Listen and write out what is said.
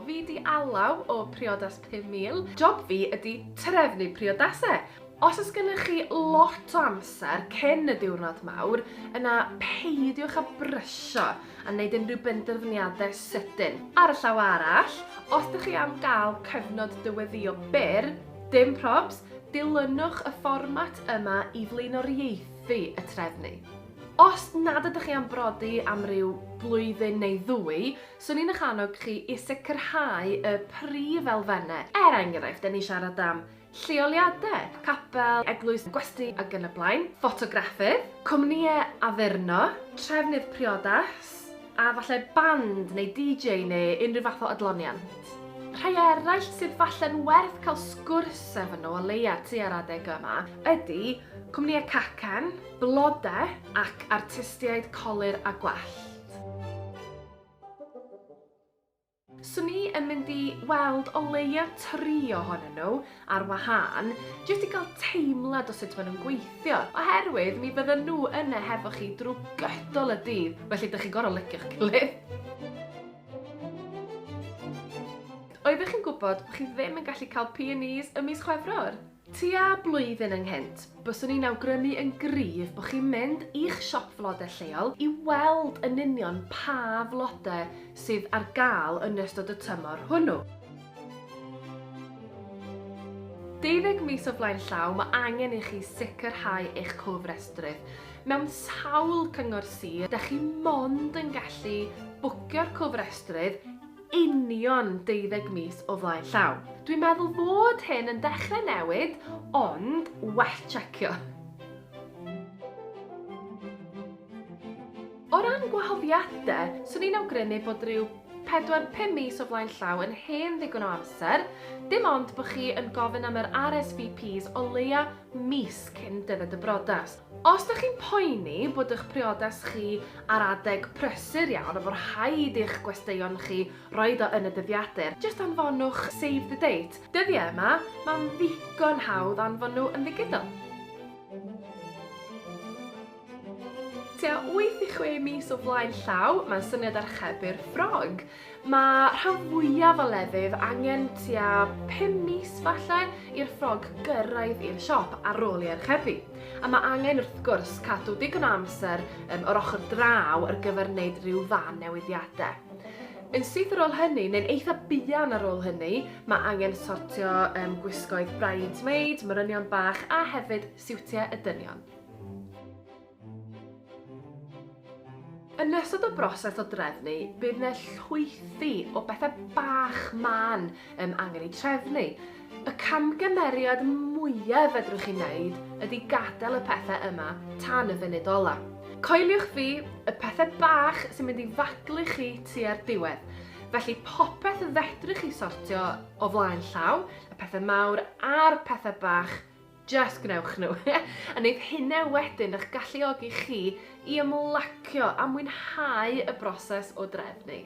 fi di Alaw o Priodas 5000. Job fi ydi trefnu priodasau. Os oes gennych chi lot o amser cyn y diwrnod mawr, yna peidiwch â brysio a wneud unrhyw benderfyniadau sydyn. Ar y llaw arall, os ydych chi am gael cyfnod dyweddio byr, dim probs, dilynwch y fformat yma i flaenoriaethu y trefnu. Os nad ydych chi am brodi am ryw blwyddyn neu ddwy, swn i'n eich annog chi i sicrhau y prif elfennau. Enghraifft, ni siarad am lleoliadau, capel, eglwys, gwesty ac yn y blaen, ffotograffydd, cwmnïau addurno, trefnydd priodas, a falle band neu DJ neu unrhyw fath o adloniant. Rhai eraill sydd falle'n werth cael sgwrs efo nhw o leia tua'r adeg yma ydy cwmnïau cacan, blodau ac artistiaid colir a gwallt. Swn i yn mynd i weld o leia 3 ohonyn nhw ar wahân jyst i gael teimlad o sut maen nhw'n gweithio, oherwydd mi fydden nhw yna hefo chi drwy gydol y dydd, felly ydych chi'n gorfod licio'ch gilydd. Oeddech chi'n gwybod bod chi ddim yn gallu cael P&Es ym mis Chwefror? Tua blwyddyn ynghynt, byswn i'n awgrymu yn gryf bod chi'n mynd i'ch siop flodau lleol i weld yn union pa flodau sydd ar gael yn ystod y tymor hwnnw. 12 mis o flaen llaw, mae angen i chi sicrhau eich cofrestrydd. Mewn sawl cyngor sir, ydych chi mond yn gallu bwcio'r cofrestrydd union 12 mis o flaen llaw. Dwi'n meddwl fod hyn yn dechrau newid, ond well checio. O ran gwahoddiadau, swn i'n awgrymu bod rhyw 4-5 mis o flaen llaw yn hen ddigon o amser, dim ond bod chi yn gofyn am yr RSVPs o leia mis cyn dyddiad y brodas. Os ydych chi'n poeni bod eich priodas chi ar adeg prysur iawn a bod rhaid i'ch gwesteion chi roed o yn y dyddiadur, jyst anfonwch save the date. Dyddiau yma, mae'n ddigon hawdd anfon nhw yn ddigidol. Tua 8 i 6 mis o flaen llaw, mae'n syniad archebu'r ffrog. Mae rhan fwyaf o lefydd angen tua 5 mis falle i'r ffrog gyrraedd i'r siop ar ôl i archebu. A mae angen wrth gwrs cadw digon o amser o'r ochr draw ar gyfer wneud rhyw fan newidiadau. Yn syth ar ôl hynny, neu'n eitha buan ar ôl hynny, mae angen sortio gwisgoedd bridesmaid, morynion bach a hefyd siwtiau y dynion. Yn ystod o broses o drefnu, bydd yna llwythi o bethau bach man angen ei trefnu. Y camgymeriad mwyaf fedrwch chi wneud ydy gadael y pethau yma tan y funud ola. Coeliwch fi y pethau bach sy'n mynd i faglu chi tua'r diwedd. Felly popeth fedrwch chi sortio o flaen llaw, y pethau mawr a'r pethau bach, just gwnewch nhw. A wneud hynna wedyn eich galluogi chi i ymlacio a mwynhau y broses o drefnu.